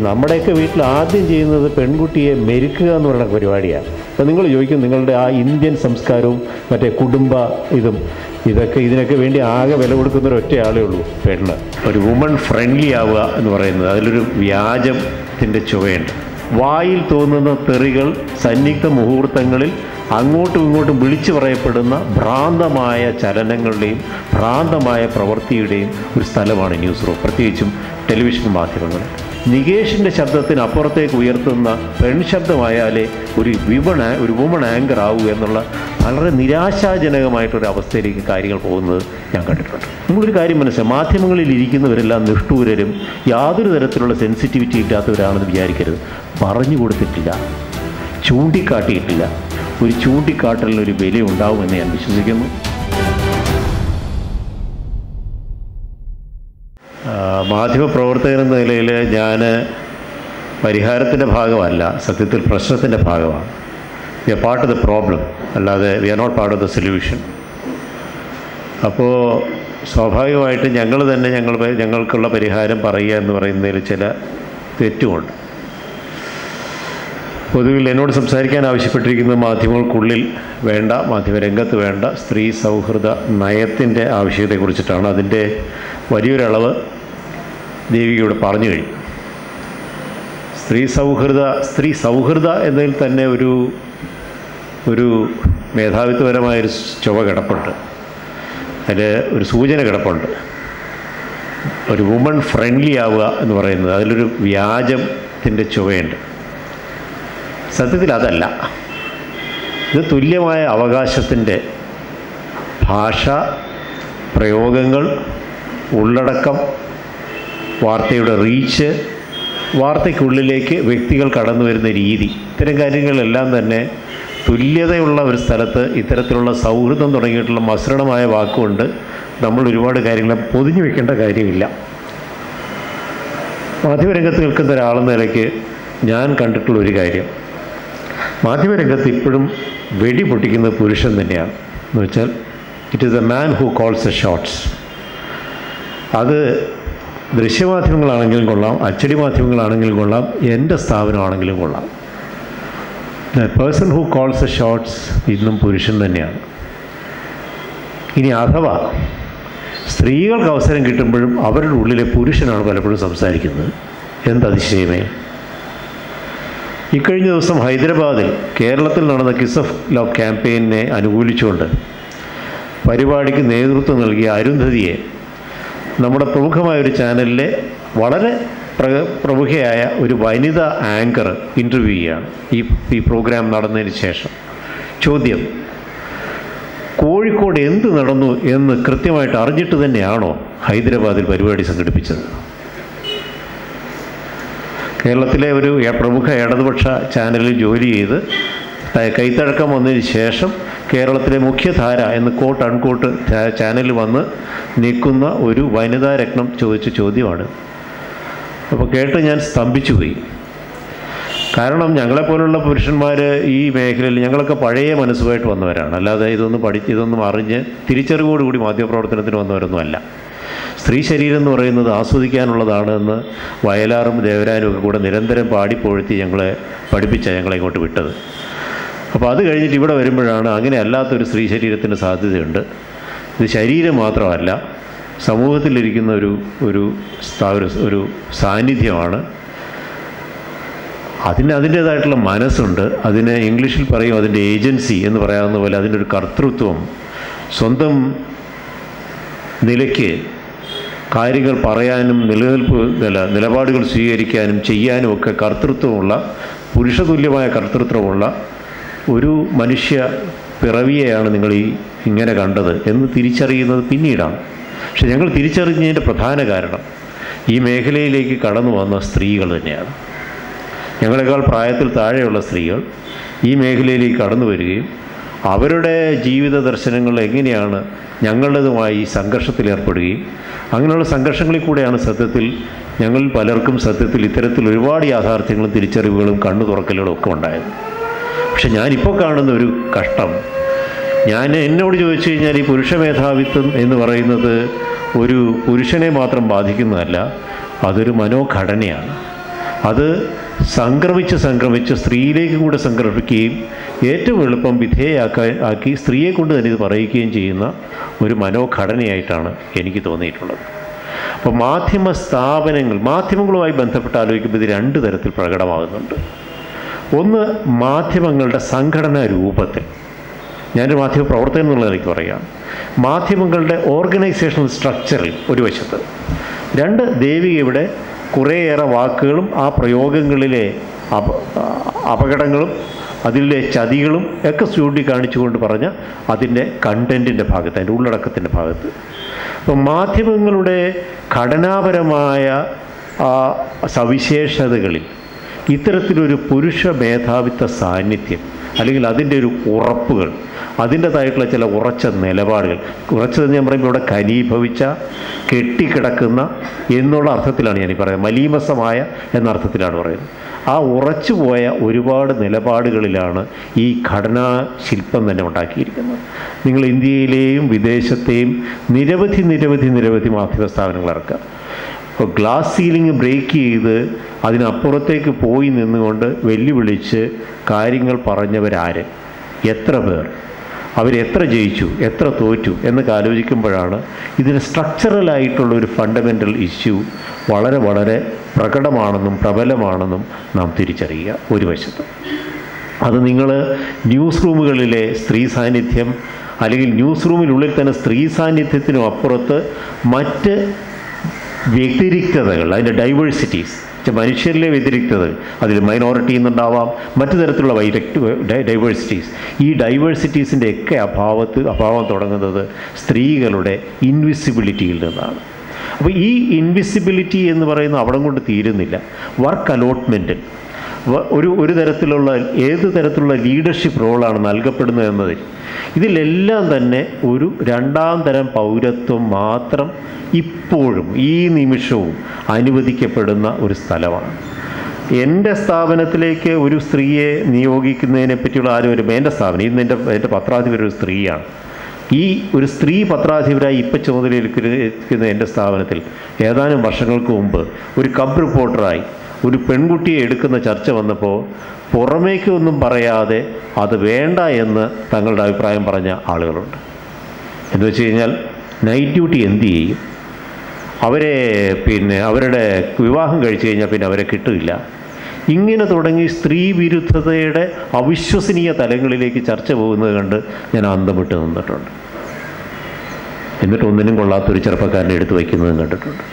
നമ്മുടെയൊക്കെ വീട്ടിൽ ആദ്യം ചെയ്യുന്നത് പെൺകുട്ടിയെ മെരുക്കുക എന്ന് പറയുന്ന പരിപാടിയാണ്. അപ്പോൾ നിങ്ങൾ ചോദിക്കും, നിങ്ങളുടെ ആ ഇന്ത്യൻ സംസ്കാരവും മറ്റേ കുടുംബ ഇതിനൊക്കെ വേണ്ടി ആകെ വില കൊടുക്കുന്ന ഒറ്റ ആളേ ഉള്ളൂ, പെണ്ണ്. ഒരു വുമൺ ഫ്രണ്ട്ലി ആവുക എന്ന് പറയുന്നത് അതിലൊരു വ്യാജത്തിൻ്റെ ചുവയുണ്ട്. വായിൽ തോന്നുന്ന തെറികൾ സന്നിഗ്ധ മുഹൂർത്തങ്ങളിൽ അങ്ങോട്ടും ഇങ്ങോട്ടും വിളിച്ചു പറയപ്പെടുന്ന ഭ്രാന്തമായ ചലനങ്ങളുടെയും ഭ്രാന്തമായ പ്രവൃത്തിയുടെയും ഒരു സ്ഥലമാണ് ന്യൂസ് റൂം, പ്രത്യേകിച്ചും ടെലിവിഷൻ മാധ്യമങ്ങൾ. നികേഷിൻ്റെ ശബ്ദത്തിന് അപ്പുറത്തേക്ക് ഉയർത്തുന്ന പെൺശബ്ദമായാലേ ഒരു വുമൺ ആങ്കർ ആവുക എന്നുള്ള വളരെ നിരാശാജനകമായിട്ടൊരു അവസ്ഥയിലേക്ക് കാര്യങ്ങൾ പോകുന്നത് ഞാൻ കണ്ടിട്ടുണ്ട്. നമ്മളൊരു കാര്യം മനസ്സിലായി, മാധ്യമങ്ങളിൽ ഇരിക്കുന്നവരെല്ലാം നിഷ്ഠൂരരും യാതൊരു തരത്തിലുള്ള സെൻസിറ്റിവിറ്റി ഇല്ലാത്തവരാണെന്ന് വിചാരിക്കരുത്. പറഞ്ഞു കൊടുത്തിട്ടില്ല, ചൂണ്ടിക്കാട്ടിയിട്ടില്ല. ഒരു ചൂണ്ടിക്കാട്ടലിനൊരു വില ഉണ്ടാവുമെന്ന് ഞാൻ വിശ്വസിക്കുന്നു. മാധ്യമപ്രവർത്തകനെന്ന നിലയിൽ ഞാൻ പരിഹാരത്തിൻ്റെ ഭാഗമല്ല, സത്യത്തിൽ പ്രശ്നത്തിൻ്റെ ഭാഗമാണ്. We are part of the problem, അല്ലാതെ we are not part of the solution. അപ്പോൾ സ്വാഭാവികമായിട്ടും ഞങ്ങൾ തന്നെ ഞങ്ങൾക്കുള്ള പരിഹാരം പറയുക എന്ന് പറയുന്നതിൽ ചില തെറ്റുമുണ്ട്. പൊതുവിൽ എന്നോട് സംസാരിക്കാൻ ആവശ്യപ്പെട്ടിരിക്കുന്നത് മാധ്യമങ്ങൾക്കുള്ളിൽ വേണ്ട, മാധ്യമരംഗത്ത് വേണ്ട സ്ത്രീ സൗഹൃദ നയത്തിൻ്റെ ആവശ്യകതയെക്കുറിച്ചിട്ടാണ്. അതിൻ്റെ വലിയൊരളവ് ദേവികയോട് പറഞ്ഞു കഴിഞ്ഞു. സ്ത്രീ സൗഹൃദ എന്നതിൽ തന്നെ ഒരു മേധാവിത്വപരമായൊരു ചുവ കിടപ്പുണ്ട്, അതിൽ ഒരു സൂചന കിടപ്പുണ്ട്. ഒരു വുമൺ ഫ്രണ്ട്ലി ആവുക എന്ന് പറയുന്നത് അതിലൊരു വ്യാജത്തിൻ്റെ ചുവയുണ്ട്. സത്യത്തിൽ അതല്ല. ഇത് തുല്യമായ അവകാശത്തിൻ്റെ ഭാഷ, പ്രയോഗങ്ങൾ, ഉള്ളടക്കം, വാർത്തയുടെ റീച്ച്, വാർത്തയ്ക്കുള്ളിലേക്ക് വ്യക്തികൾ കടന്നു വരുന്ന രീതി, ഇത്തരം കാര്യങ്ങളെല്ലാം തന്നെ തുല്യതയുള്ള ഒരു സ്ഥലത്ത് ഇത്തരത്തിലുള്ള സൗഹൃദം തുടങ്ങിയിട്ടുള്ള മസൃണമായ വാക്കുകൊണ്ട് നമ്മൾ ഒരുപാട് കാര്യങ്ങളെ പൊതിഞ്ഞു വെക്കേണ്ട കാര്യമില്ല. മാധ്യമരംഗത്ത് നിൽക്കുന്ന ഒരാളെന്ന നിലയ്ക്ക് ഞാൻ കണ്ടിട്ടുള്ളൊരു കാര്യം, മാധ്യമരംഗത്ത് ഇപ്പോഴും വെടി പൊട്ടിക്കുന്നത് പുരുഷൻ തന്നെയാണ്. എന്ന് വെച്ചാൽ it is a man who calls the shots. അത് ദൃശ്യമാധ്യമങ്ങളാണെങ്കിലും കൊള്ളാം, അച്ചടി മാധ്യമങ്ങളാണെങ്കിലും കൊള്ളാം, എൻ്റെ സ്ഥാപനമാണെങ്കിലും കൊള്ളാം. The person who calls the shots ഇന്നും പുരുഷൻ തന്നെയാണ്. ഇനി അഥവാ സ്ത്രീകൾക്ക് അവസരം കിട്ടുമ്പോഴും അവരുടെ ഉള്ളിലെ പുരുഷനാണ് പലപ്പോഴും സംസാരിക്കുന്നത്. എന്തതിശയമേ! ഇക്കഴിഞ്ഞ ദിവസം ഹൈദരാബാദിൽ കേരളത്തിൽ നടന്ന കിസ് ഓഫ് ലവ് ക്യാമ്പയിനെ അനുകൂലിച്ചുകൊണ്ട് പരിപാടിക്ക് നേതൃത്വം നൽകിയ അരുന്ധതിയെ നമ്മുടെ പ്രമുഖമായൊരു ചാനലിലെ വളരെ പ്രമുഖയായ ഒരു വനിതാ ആങ്കർ ഇൻ്റർവ്യൂ ചെയ്യുകയാണ് ഈ പ്രോഗ്രാം നടന്നതിന് ശേഷം. ചോദ്യം: കോഴിക്കോട് എന്ത് നടന്നു എന്ന് കൃത്യമായിട്ട് അറിഞ്ഞിട്ട് തന്നെയാണോ ഹൈദരാബാദിൽ പരിപാടി സംഘടിപ്പിച്ചത്? കേരളത്തിലെ ഒരു പ്രമുഖ ഇടതുപക്ഷ ചാനലിൽ ജോലി ചെയ്ത് കൈത്തഴക്കം വന്നതിന് ശേഷം കേരളത്തിലെ മുഖ്യധാര എന്ന് കോട്ട് അൺകോട്ട് ചാനലിൽ വന്ന് നിൽക്കുന്ന ഒരു വനിതാ രത്നം ചോദിച്ച ചോദ്യമാണ്. അപ്പോൾ കേട്ട് ഞാൻ സ്തംഭിച്ചു പോയി. കാരണം ഞങ്ങളെപ്പോലുള്ള പുരുഷന്മാർ ഈ മേഖലയിൽ ഞങ്ങളൊക്കെ പഴയ മനസ്സുമായിട്ട് വന്നവരാണ്, അല്ലാതെ ഇതൊന്നും അറിഞ്ഞ് തിരിച്ചറിവോടുകൂടി മാധ്യമപ്രവർത്തനത്തിന് വന്നവരൊന്നും അല്ല. സ്ത്രീ ശരീരം എന്ന് പറയുന്നത് ആസ്വദിക്കാനുള്ളതാണ് എന്ന് വയലാറും ദേവരാനും ഒക്കെ കൂടെ നിരന്തരം പാടിപ്പോഴ്ത്തി ഞങ്ങളെ ഇങ്ങോട്ട് വിട്ടത്. അപ്പോൾ അത് കഴിഞ്ഞിട്ട് ഇവിടെ വരുമ്പോഴാണ് അങ്ങനെ അല്ലാത്തൊരു സ്ത്രീ ശരീരത്തിന് സാധ്യതയുണ്ട്. ഇത് ശരീരം മാത്രമല്ല, സമൂഹത്തിലിരിക്കുന്ന ഒരു സാന്നിധ്യമാണ്. അതിൻ്റേതായിട്ടുള്ള മനസ്സുണ്ട്. അതിന് ഇംഗ്ലീഷിൽ പറയും അതിൻ്റെ ഏജൻസി എന്ന് പറയാവുന്ന പോലെ അതിൻ്റെ ഒരു കർത്തൃത്വം, സ്വന്തം നിലയ്ക്ക് കാര്യങ്ങൾ പറയാനും നിലപാടുകൾ സ്വീകരിക്കാനും ചെയ്യാനും ഒക്കെ കർത്തൃത്വമുള്ള, പുരുഷതുല്യമായ കർത്തൃത്വമുള്ള ഒരു മനുഷ്യ പിറവിയെയാണ് നിങ്ങൾ ഇങ്ങനെ കണ്ടത് എന്ന് തിരിച്ചറിയുന്നത് പിന്നീടാണ്. പക്ഷെ ഞങ്ങൾ തിരിച്ചറിഞ്ഞതിൻ്റെ പ്രധാന കാരണം ഈ മേഖലയിലേക്ക് കടന്നു വന്ന സ്ത്രീകൾ തന്നെയാണ്. ഞങ്ങളെക്കാൾ പ്രായത്തിൽ താഴെയുള്ള സ്ത്രീകൾ ഈ മേഖലയിലേക്ക് കടന്നു വരികയും അവരുടെ ജീവിത ദർശനങ്ങൾ എങ്ങനെയാണ് ഞങ്ങളുടേതുമായി സംഘർഷത്തിലേർപ്പെടുകയും അങ്ങനെയുള്ള സംഘർഷങ്ങളിൽ കൂടെയാണ് സത്യത്തിൽ ഞങ്ങളിൽ പലർക്കും സത്യത്തിൽ ഇത്തരത്തിൽ ഒരുപാട് യാഥാർത്ഥ്യങ്ങളും തിരിച്ചറിവുകളും കണ്ണു തുറക്കലുകളും ഒക്കെ ഉണ്ടായത്. പക്ഷെ ഞാനിപ്പോൾ കാണുന്ന ഒരു കഷ്ടം, എന്നോട് ചോദിച്ചു കഴിഞ്ഞാൽ ഈ പുരുഷ മേധാവിത്വം എന്ന് പറയുന്നത് ഒരു പുരുഷനെ മാത്രം ബാധിക്കുന്നതല്ല, അതൊരു മനോഘടനയാണ്. അത് സംക്രമിച്ച് സ്ത്രീയിലേക്കും കൂടെ സംക്രമിക്കുകയും ഏറ്റവും എളുപ്പം ആക്കി സ്ത്രീയെ കൊണ്ട് തന്നെ ഇത് പറയിക്കുകയും ചെയ്യുന്ന ഒരു മനോഘടനയായിട്ടാണ് എനിക്ക് തോന്നിയിട്ടുള്ളത്. അപ്പോൾ മാധ്യമങ്ങളുമായി ബന്ധപ്പെട്ട് ആലോചിക്കുമ്പോൾ ഇത് രണ്ട് തരത്തിൽ പ്രകടമാകുന്നുണ്ട്. ഒന്ന്, മാധ്യമങ്ങളുടെ സംഘടനാ രൂപത്തിൽ, ഞാനൊരു മാധ്യമ പ്രവർത്തകൻ എന്നുള്ള നിലയ്ക്ക് പറയാം, മാധ്യമങ്ങളുടെ ഓർഗനൈസേഷണൽ സ്ട്രക്ചറിൽ ഒരു വശത്ത്. രണ്ട്, ദേവികയുടെ കുറേയേറെ വാക്കുകളും ആ പ്രയോഗങ്ങളിലെ അപകടങ്ങളും അതിലെ ചതികളും ഒക്കെ ചൂണ്ടിക്കാണിച്ചുകൊണ്ട് പറഞ്ഞ അതിൻ്റെ കണ്ടൻറ്റിൻ്റെ ഭാഗത്ത്, അതിൻ്റെ ഉള്ളടക്കത്തിൻ്റെ ഭാഗത്ത്. അപ്പം മാധ്യമങ്ങളുടെ ഘടനാപരമായ സവിശേഷതകളിൽ ഇത്തരത്തിലൊരു പുരുഷ മേധാവിത്വ സാന്നിധ്യം, അല്ലെങ്കിൽ അതിൻ്റെ ഒരു ഉറപ്പുകൾ, അതിൻ്റേതായിട്ടുള്ള ചില ഉറച്ച നിലപാടുകൾ, ഉറച്ചതെന്ന് ഞാൻ പറയുമ്പോൾ ഇവിടെ ഘനീഭവിച്ച, കെട്ടിക്കിടക്കുന്ന എന്നുള്ള അർത്ഥത്തിലാണ് ഞാനീ പറയുന്നത്, മലീമസമായ എന്ന അർത്ഥത്തിലാണ് പറയുന്നത്. ആ ഉറച്ചുപോയ ഒരുപാട് നിലപാടുകളിലാണ് ഈ ഘടനാ ശില്പം തന്നെ ഉണ്ടാക്കിയിരിക്കുന്നത്. നിങ്ങൾ ഇന്ത്യയിലെയും വിദേശത്തെയും നിരവധി മാധ്യമ സ്ഥാപനങ്ങൾ ഇറക്കുക. അപ്പോൾ ഗ്ലാസ് സീലിംഗ് ബ്രേക്ക് ചെയ്ത് അതിനപ്പുറത്തേക്ക് പോയി നിന്നുകൊണ്ട് വെല്ലുവിളിച്ച് കാര്യങ്ങൾ പറഞ്ഞവരാര്, എത്ര പേർ, അവരെത്ര ജയിച്ചു, എത്ര തോറ്റു എന്നൊക്കെ ആലോചിക്കുമ്പോഴാണ് ഇതിന് സ്ട്രക്ചറലായിട്ടുള്ളൊരു ഫണ്ടമെൻ്റൽ ഇഷ്യൂ വളരെ പ്രകടമാണെന്നും പ്രബലമാണെന്നും നാം തിരിച്ചറിയുക. ഒരു വശത്ത് അത് നിങ്ങൾ ന്യൂസ് റൂമുകളിലെ സ്ത്രീ സാന്നിധ്യം, അല്ലെങ്കിൽ ന്യൂസ് റൂമിനുള്ളിൽ തന്നെ സ്ത്രീ സാന്നിധ്യത്തിനും അപ്പുറത്ത് മറ്റ് വ്യതിരിക്തതകൾ, അതിൻ്റെ ഡൈവേഴ്സിറ്റീസ്, മനുഷ്യരിലെ വ്യതിരിക്തതകൾ, അതിൽ മൈനോറിറ്റി എന്നുണ്ടാവാം, മറ്റു തരത്തിലുള്ള ഡൈവേഴ്സിറ്റീസ്. ഈ ഡൈവേഴ്സിറ്റീസിൻ്റെ ഒക്കെ അഭാവം തുടങ്ങുന്നത് സ്ത്രീകളുടെ ഇൻവിസിബിലിറ്റിയിൽ നിന്നാണ്. അപ്പോൾ ഈ ഇൻവിസിബിലിറ്റി എന്ന് പറയുന്ന അവിടം കൊണ്ട് തീരുന്നില്ല. വർക്ക് അലോട്ട്മെൻറ്റിൽ ഒരു തരത്തിലുള്ള ഏത് തരത്തിലുള്ള ലീഡർഷിപ്പ് റോളാണ് നൽകപ്പെടുന്നത് എന്നതിൽ ഇതിലെല്ലാം തന്നെ ഒരു രണ്ടാം തരം പൗരത്വം മാത്രം ഇപ്പോഴും ഈ നിമിഷവും അനുവദിക്കപ്പെടുന്ന ഒരു സ്ഥലമാണ്. എൻ്റെ സ്ഥാപനത്തിലേക്ക് ഒരു സ്ത്രീയെ നിയോഗിക്കുന്നതിനെ പറ്റിയുള്ള ആരും വരും. എൻ്റെ സ്ഥാപനം ഇന്ന് എൻ്റെ പത്രാധിപർ ഒരു സ്ത്രീയാണ്. ഈ ഒരു സ്ത്രീ പത്രാധിപരായി ഇപ്പം ചുമതലയേൽക്കുന്ന എൻ്റെ സ്ഥാപനത്തിൽ ഏതാനും വർഷങ്ങൾക്ക് മുമ്പ് ഒരു കബ് റിപ്പോർട്ടറായി ഒരു പെൺകുട്ടിയെ എടുക്കുന്ന ചർച്ച വന്നപ്പോൾ പുറമേക്കൊന്നും പറയാതെ അത് വേണ്ട എന്ന് തങ്ങളുടെ അഭിപ്രായം പറഞ്ഞ ആളുകളുണ്ട്. എന്ന് വെച്ച് കഴിഞ്ഞാൽ നൈറ്റ് ഡ്യൂട്ടി എന്ത് ചെയ്യും, അവരുടെ വിവാഹം കഴിച്ചു കഴിഞ്ഞാൽ പിന്നെ അവരെ കിട്ടില്ല. ഇങ്ങനെ തുടങ്ങി സ്ത്രീ വിരുദ്ധതയുടെ അവിശ്വസനീയ തലങ്ങളിലേക്ക് ചർച്ച പോകുന്നത് കണ്ട് ഞാൻ അന്തം വിട്ട് നിന്നിട്ടുണ്ട്. എന്നിട്ട് ഒന്നിനും കൊള്ളാത്തൊരു ചെറുപ്പക്കാരനെ എടുത്തു വയ്ക്കുന്നതും കണ്ടിട്ടുണ്ട്.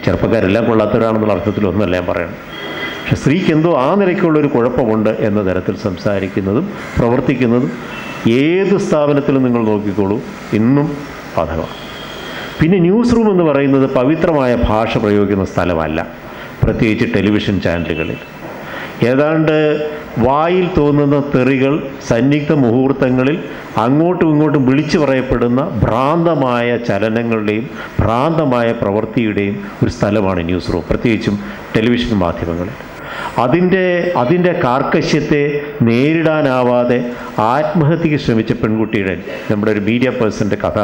ചെറുപ്പക്കാരെല്ലാം കൊള്ളാത്തവരാണെന്നുള്ള അർത്ഥത്തിലൊന്നുമല്ല ഞാൻ പറയണം. പക്ഷെ സ്ത്രീക്ക് എന്തോ ആ നിലയ്ക്കുള്ളൊരു കുഴപ്പമുണ്ട് എന്ന തരത്തിൽ സംസാരിക്കുന്നതും പ്രവർത്തിക്കുന്നതും ഏത് സ്ഥാപനത്തിലും നിങ്ങൾ നോക്കിക്കോളൂ, ഇന്നും ബാധകമാണ്. പിന്നെ ന്യൂസ് റൂം എന്ന് പറയുന്നത് പവിത്രമായ ഭാഷ പ്രയോഗിക്കുന്ന സ്ഥലമല്ല, പ്രത്യേകിച്ച് ടെലിവിഷൻ ചാനലുകളിൽ. ഏതാണ്ട് വായിൽ തോന്നുന്ന തെറികൾ സന്നിഗ്ധ മുഹൂർത്തങ്ങളിൽ അങ്ങോട്ടും ഇങ്ങോട്ടും വിളിച്ചു പറയപ്പെടുന്ന ഭ്രാന്തമായ ചലനങ്ങളുടെയും ഭ്രാന്തമായ പ്രവൃത്തിയുടെയും ഒരു സ്ഥലമാണ് ന്യൂസ് റൂം, പ്രത്യേകിച്ചും ടെലിവിഷൻ മാധ്യമങ്ങളിൽ. അതിൻ്റെ കാർക്കശ്യത്തെ നേരിടാനാവാതെ ആത്മഹത്യക്ക് ശ്രമിച്ച പെൺകുട്ടിയുടെ നമ്മുടെ ഒരു മീഡിയ പേഴ്സൻ്റെ കഥ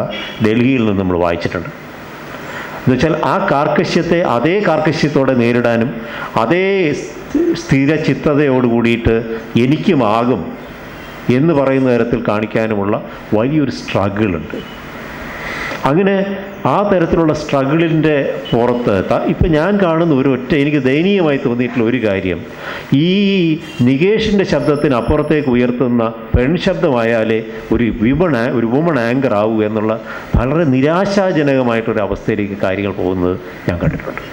ഡൽഹിയിൽ നിന്ന് നമ്മൾ വായിച്ചിട്ടുണ്ട്. എന്നുവെച്ചാൽ ആ കാർക്കശ്യത്തെ അതേ കാർക്കശ്യത്തോടെ നേരിടാനും അതേ സ്ഥിരചിത്തതയോട് കൂടിയിട്ട് എനിക്കുമാകും എന്ന് പറയുന്ന തരത്തിൽ കാണിക്കാനുമുള്ള വലിയൊരു സ്ട്രഗിളുണ്ട്. അങ്ങനെ ആ തരത്തിലുള്ള സ്ട്രഗിളിൻ്റെ പുറത്ത് ഇപ്പം ഞാൻ കാണുന്ന എനിക്ക് ദയനീയമായി തോന്നിയിട്ടുള്ള ഒരു കാര്യം, ഈ നികേഷിൻ്റെ ശബ്ദത്തിന് അപ്പുറത്തേക്ക് ഉയർത്തുന്ന പെൺശബ്ദമായാലേ ഒരു വുമൺ ആങ്കർ ആവൂ എന്നുള്ള വളരെ നിരാശാജനകമായിട്ടൊരു അവസ്ഥയിലേക്ക് കാര്യങ്ങൾ പോകുന്നത് ഞാൻ കണ്ടിട്ടുണ്ട്.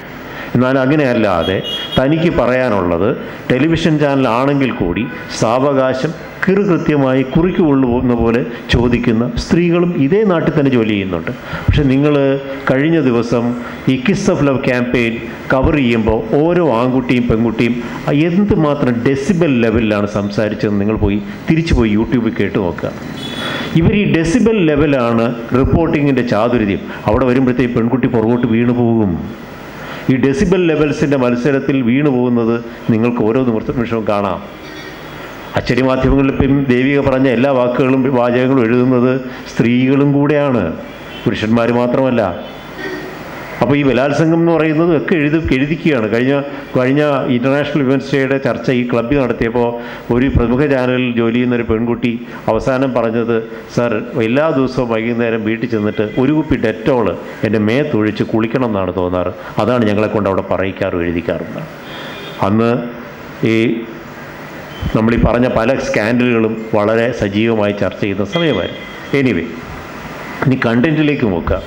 എന്നാൽ അങ്ങനെയല്ലാതെ തനിക്ക് പറയാനുള്ളത് ടെലിവിഷൻ ചാനലാണെങ്കിൽ കൂടി സാവകാശം കൃത്യമായി കുറിക്കുകൊള്ളുന്ന പോലെ ചോദിക്കുന്ന സ്ത്രീകളും ഇതേ നാട്ടിൽ തന്നെ ജോലി ചെയ്യുന്നുണ്ട്. പക്ഷെ നിങ്ങൾ കഴിഞ്ഞ ദിവസം ഈ kiss of love campaign cover ചെയ്യുമ്പോൾ ഓരോ ആൺകുട്ടിയും പെൺകുട്ടിയും എന്തുമാത്രം ഡെസിബൽ ലെവലിലാണ് സംസാരിച്ചതെന്ന് നിങ്ങൾ തിരിച്ചു പോയി യൂട്യൂബിൽ കേട്ട് നോക്കുക. ഇവർ ഈ ഡെസിബൽ ലെവലാണ് റിപ്പോർട്ടിങ്ങിൻ്റെ ചാതുര്യം. അവിടെ വരുമ്പോഴത്തേക്ക് പെൺകുട്ടി പുറകോട്ട് വീണു പോകും. ഈ ഡെസിബൽ ലെവൽസിൻ്റെ മത്സരത്തിൽ വീണു പോകുന്നത് നിങ്ങൾക്ക് ഓരോ നിമിഷവും കാണാം. അച്ചടി മാധ്യമങ്ങളിൽ ഇപ്പം ദേവിക പറഞ്ഞ എല്ലാ വാചകങ്ങളും എഴുതുന്നത് സ്ത്രീകളും കൂടെയാണ്, പുരുഷന്മാർ മാത്രമല്ല. അപ്പോൾ ഈ ബലാത്സംഗം എന്ന് പറയുന്നത് ഒക്കെ എഴുതിക്കുകയാണ്. കഴിഞ്ഞ ഇൻ്റർനാഷണൽ വിമൻസ് ഡേയുടെ ചർച്ച ഈ ക്ലബ്ബിൽ നടത്തിയപ്പോൾ ഒരു പ്രമുഖ ചാനലിൽ ജോലി ചെയ്യുന്നൊരു പെൺകുട്ടി അവസാനം പറഞ്ഞത്, സാർ എല്ലാ ദിവസവും വൈകുന്നേരം വീട്ടിൽ ചെന്നിട്ട് ഒരു കുപ്പി ഡെറ്റോൾ എൻ്റെ മേത്തൊഴിച്ച് കുളിക്കണം എന്നാണ് തോന്നാറ്, അതാണ് ഞങ്ങളെ കൊണ്ട് അവിടെ പറയിക്കാറും എഴുതിക്കാറുണ്ട്. അന്ന് ഈ നമ്മളീ പറഞ്ഞ പല സ്കാൻഡലുകളും വളരെ സജീവമായി ചർച്ച ചെയ്യുന്ന സമയമായിരുന്നു. എനിവേ, ഇനി കണ്ടൻറ്റിലേക്ക് നോക്കുക.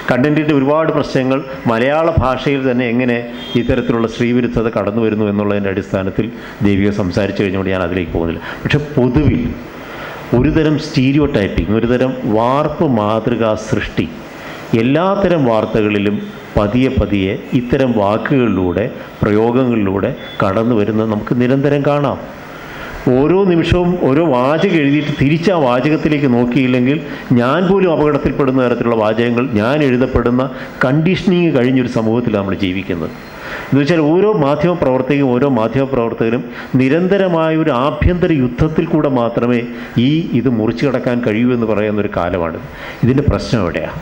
കണ്ടൻറ്റിൻ്റെ ഒരുപാട് പ്രശ്നങ്ങൾ മലയാള ഭാഷയിൽ തന്നെ എങ്ങനെ ഇത്തരത്തിലുള്ള സ്ത്രീവിരുദ്ധത കടന്നു വരുന്നു എന്നുള്ളതിൻ്റെ അടിസ്ഥാനത്തിൽ ദേവിക സംസാരിച്ചു കഴിഞ്ഞുകൊണ്ട് ഞാൻ അതിലേക്ക് പോകുന്നില്ല. പക്ഷെ പൊതുവിൽ ഒരുതരം സ്റ്റീരിയോ ടൈപ്പിംഗ്, ഒരുതരം വാർപ്പ് മാതൃകാ സൃഷ്ടി എല്ലാത്തരം വാർത്തകളിലും പതിയെ ഇത്തരം വാക്കുകളിലൂടെ, പ്രയോഗങ്ങളിലൂടെ കടന്നു വരുന്നത് നമുക്ക് നിരന്തരം കാണാം. ഓരോ നിമിഷവും ഓരോ വാചകം എഴുതിയിട്ട് തിരിച്ച് ആ വാചകത്തിലേക്ക് നോക്കിയില്ലെങ്കിൽ ഞാൻ പോലും അപകടത്തിൽപ്പെടുന്ന തരത്തിലുള്ള വാചകങ്ങൾ, ഞാൻ എഴുതപ്പെടുന്ന കണ്ടീഷനിങ് കഴിഞ്ഞൊരു സമൂഹത്തിലാണ് നമ്മൾ ജീവിക്കുന്നത്. എന്ന് വെച്ചാൽ ഓരോ മാധ്യമപ്രവർത്തകരും നിരന്തരമായ ഒരു ആഭ്യന്തര യുദ്ധത്തിൽ കൂടെ മാത്രമേ ഇത് മുറിച്ചു കടക്കാൻ കഴിയൂ എന്ന് പറയുന്നൊരു കാലമാണ്. ഇതിൻ്റെ പ്രശ്നം എവിടെയാണ്?